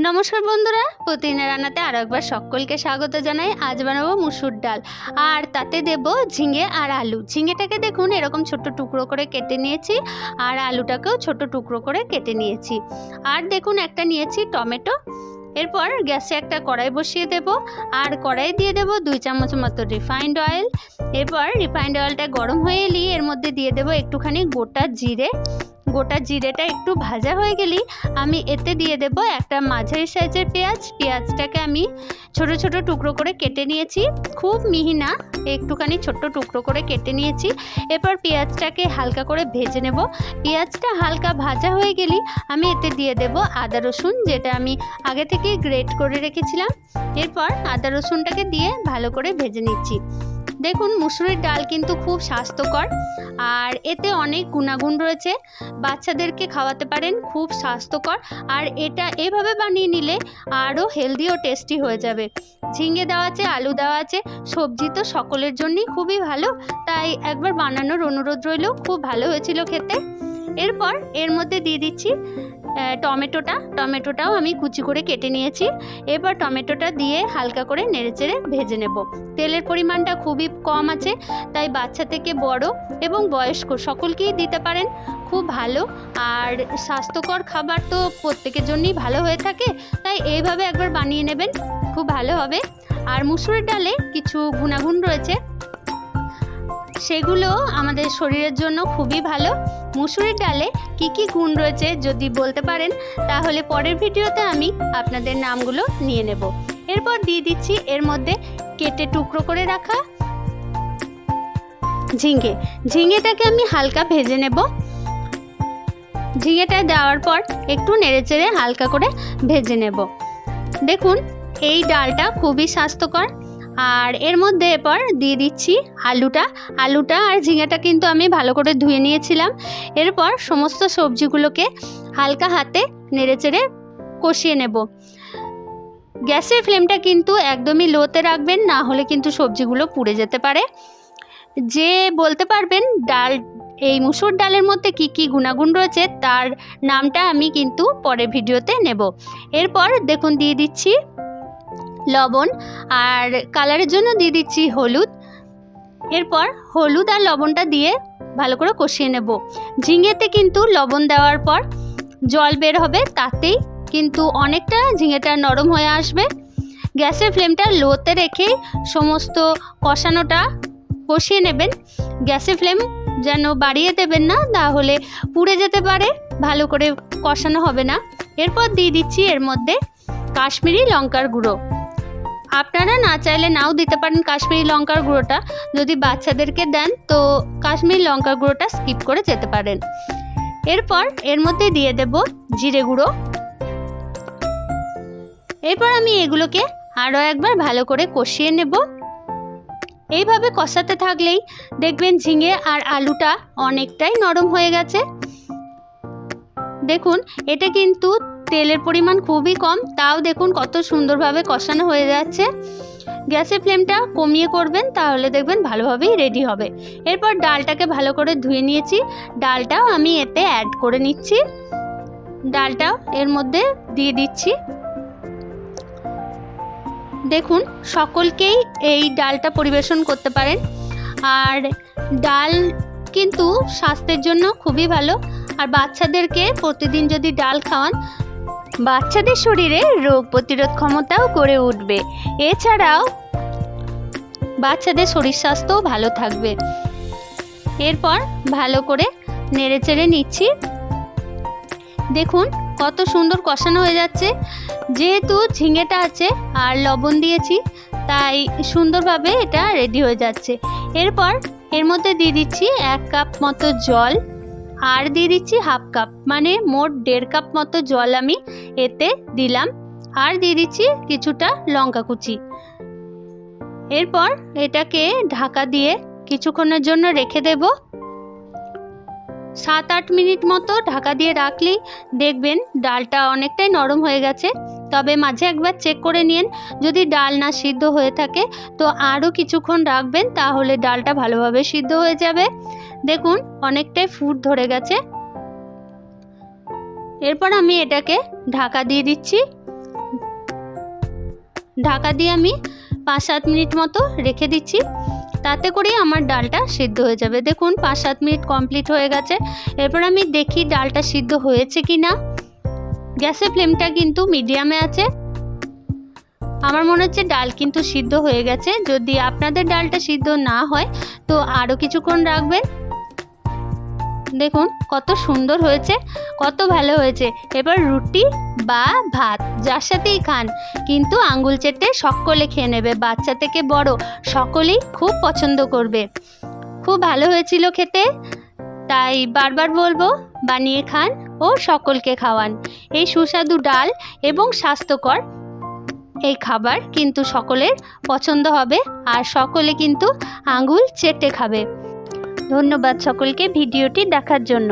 নমস্কার বন্ধুরা, প্রতিদিনের রান্নাতে আরও একবার সকলকে স্বাগত জানাই। আজ বানাবো মুসুর ডাল, আর তাতে দেব ঝিঙে আর আলু। ঝিঙেটাকে দেখুন এরকম ছোট টুকরো করে কেটে নিয়েছি, আর আলুটাকেও ছোট টুকরো করে কেটে নিয়েছি। আর দেখুন একটা নিয়েছি টমেটো। এরপর গ্যাসে একটা কড়াই বসিয়ে দেব, আর কড়াই দিয়ে দেব 2 চামচ মতো রিফাইন্ড অয়েল। এরপর রিফাইন্ড অয়েলটা গরম হয়ে এলেই এর মধ্যে দিয়ে দেব একটুখানি গোটা জিরে। গোটা জিরেটা একটু ভাজা হয়ে গেলেই আমি এতে দিয়ে দেব একটা মাঝারি সাইজের পেঁয়াজ। পেঁয়াজটাকে আমি ছোট ছোট টুকরো করে কেটে নিয়েছি, খুব মিহি না, একটুখানি ছোট্ট টুকরো করে কেটে নিয়েছি। এরপর পেঁয়াজটাকে হালকা করে ভেজে নেব। পেঁয়াজটা হালকা ভাজা হয়ে গেলেই আমি এতে দিয়ে দেব আদা রসুন, যেটা আমি আগে থেকে গ্রেট করে রেখেছিলাম। এরপর আদা রসুনটাকে দিয়ে ভালো করে ভেজে নিচ্ছি। দেখুন মুসুরির ডাল কিন্তু খুব স্বাস্থ্যকর, আর এতে অনেক গুণাগুণ রয়েছে। বাচ্চাদেরকে খাওয়াতে পারেন, খুব স্বাস্থ্যকর। আর এটা এভাবে বানিয়ে নিলে আরও হেলদি ও টেস্টি হয়ে যাবে। ঝিঙে দেওয়া আছে, আলু দেওয়া আছে, সবজি তো সকলের জন্যই খুবই ভালো, তাই একবার বানানোর অনুরোধ রইল। খুব ভালো হয়েছিল খেতে। এরপর এর মধ্যে দিয়ে দিচ্ছি টমেটোটাও আমি কুচি করে কেটে নিয়েছি। এবার টমেটোটা দিয়ে হালকা করে নেড়েচেড়ে ভেজে নেব। তেলের পরিমাণটা খুবই কম আছে, তাই বাচ্চা থেকে বড় এবং বয়স্ক সকলকেই দিতে পারেন, খুব ভালো। আর স্বাস্থ্যকর খাবার তো প্রত্যেকের জন্যই ভালো হয়ে থাকে, তাই এইভাবে একবার বানিয়ে নেবেন, খুব ভালো হবে। আর মুসুরির ডালে কিছু গুণাগুণ রয়েছে, সেগুলো আমাদের শরীরের জন্য খুবই ভালো। মুসুরির ডালে কি কি গুণ রয়েছে যদি বলতে পারেন, তাহলে পরের ভিডিওতে আমি আপনাদের নামগুলো নিয়ে নেব। এরপর দিয়ে দিচ্ছি এর মধ্যে কেটে টুকরো করে রাখা ঝিঙেটাকে আমি হালকা ভেজে নেব। ঝিঙেটা দেওয়ার পর একটু নেড়েচেড়ে হালকা করে ভেজে নেব। দেখুন এই ডালটা খুবই স্বাস্থ্যকর। আর এর মধ্যে এরপর দিয়ে দিচ্ছি আলুটা আর ঝিঙেটা কিন্তু আমি ভালো করে ধুয়ে নিয়েছিলাম। এরপর সমস্ত সবজিগুলোকে হালকা হাতে নেড়েচেড়ে কষিয়ে নেব। গ্যাসের ফ্লেমটা কিন্তু একদমই লোতে রাখবেন, না হলে কিন্তু সবজিগুলো পুড়ে যেতে পারে। যে বলতে পারবেন এই মুসুর ডালের মধ্যে কি কি গুণাগুণ রয়েছে, তার নামটা আমি কিন্তু পরের ভিডিওতে নেব। এরপর দেখুন দিয়ে দিচ্ছি লবণ, আর কালারের জন্য দিয়ে দিচ্ছি হলুদ। এরপর হলুদ আর লবণটা দিয়ে ভালো করে কষিয়ে নেব। ঝিঙেতে কিন্তু লবণ দেওয়ার পর জল বের হবে, তাতেই কিন্তু অনেকটা ঝিঙেটা নরম হয়ে আসবে। গ্যাসের ফ্লেমটা লোতে রেখেই সমস্ত কষানোটা কষিয়ে নেবেন। গ্যাসের ফ্লেম যেন বাড়িয়ে দেবেন না, তাহলে পুড়ে যেতে পারে, ভালো করে কষানো হবে না। এরপর দিয়ে দিচ্ছি এর মধ্যে কাশ্মীরি লঙ্কার গুঁড়ো। আপনারা না চাইলে নাও দিতে পারেন কাশ্মীরি লঙ্কার গুঁড়োটা, যদি বাচ্চাদেরকে দেন তো কাশ্মীরি লঙ্কার গুঁড়োটা স্কিপ করে যেতে পারেন। এরপর এর মধ্যে দিয়ে দেব জিরে গুঁড়ো। এরপর আমি এগুলোকে আরও একবার ভালো করে কষিয়ে নেব। এইভাবে কষাতে থাকলেই দেখবেন ঝিঙে আর আলুটা অনেকটাই নরম হয়ে গেছে। দেখুন এটা কিন্তু তেলের পরিমাণ খুবই কম, তাও দেখুন কত সুন্দরভাবে কষানো হয়ে যাচ্ছে। গ্যাসের ফ্লেমটা কমিয়ে করবেন, তাহলে দেখবেন ভালোভাবেই রেডি হবে। এরপর ডালটাকে ভালো করে ধুয়ে নিয়েছি, ডালটাও আমি এতে অ্যাড করে নিচ্ছি। ডালটাও এর মধ্যে দিয়ে দিচ্ছি। দেখুন সকলকেই এই ডালটা পরিবেশন করতে পারেন। আর ডাল কিন্তু স্বাস্থ্যের জন্য খুবই ভালো। আর বাচ্চাদেরকে প্রতিদিন যদি ডাল খাওয়ান, বাচ্চাদের শরীরে রোগ প্রতিরোধ ক্ষমতাও গড়ে উঠবে। এছাড়াও বাচ্চাদের শরীর স্বাস্থ্যও ভালো থাকবে। এরপর ভালো করে নেড়েচেড়ে নিচ্ছি। দেখুন কত সুন্দর কষানো হয়ে যাচ্ছে। যেহেতু ঝিঙেটা আছে আর লবণ দিয়েছি, তাই সুন্দরভাবে এটা রেডি হয়ে যাচ্ছে। এরপর এর মধ্যে দিয়ে দিচ্ছি 1 কাপ মতো জল, আর দিয়ে দিচ্ছি হাফ কাপ, মানে মোট 1.5 কাপ মতো জল আমি এতে দিলাম। আর দিয়ে দিচ্ছি কিছুটা লঙ্কা কুচি। এরপর এটাকে ঢাকা দিয়ে কিছুক্ষণের জন্য রেখে দেব। 7-8 মিনিট মতো ঢাকা দিয়ে রাখলেই দেখবেন ডালটা অনেকটাই নরম হয়ে গেছে। তবে মাঝে একবার চেক করে নিন, যদি ডাল না সিদ্ধ হয়ে থাকে তো আরও কিছুক্ষণ রাখবেন, তাহলে ডালটা ভালোভাবে সিদ্ধ হয়ে যাবে। দেখুন অনেকটাই ফুট ধরে গেছে। এরপর আমি এটাকে ঢাকা দিয়ে দিচ্ছি ঢাকা দিয়ে আমি 5-7 মিনিট মতো রেখে দিচ্ছি, তাতে করেই আমার ডালটা সিদ্ধ হয়ে যাবে। দেখুন 5-7 মিনিট কমপ্লিট হয়ে গেছে। এরপর আমি দেখি ডালটা সিদ্ধ হয়েছে কি না। গ্যাসের ফ্লেমটা কিন্তু মিডিয়ামে আছে। আমার মনে হচ্ছে ডাল কিন্তু সিদ্ধ হয়ে গেছে। যদি আপনাদের ডালটা সিদ্ধ না হয় তো আরও কিছুক্ষণ রাখবেন। দেখুন কত সুন্দর হয়েছে, কত ভালো হয়েছে। এবার রুটি বা ভাত যার সাথেই খান কিন্তু আঙ্গুল চেটে সকলে খেয়ে নেবে, বাচ্চা থেকে বড় সকলেই খুব পছন্দ করবে। খুব ভালো হয়েছিল খেতে, তাই বারবার বলবো বানিয়ে খান ও সকলকে খাওয়ান। এই সুস্বাদু ডাল এবং স্বাস্থ্যকর এই খাবার কিন্তু সকলের পছন্দ হবে আর সকলে কিন্তু আঙ্গুল চেটে খাবে। ধন্যবাদ সকলকে ভিডিওটি দেখার জন্য।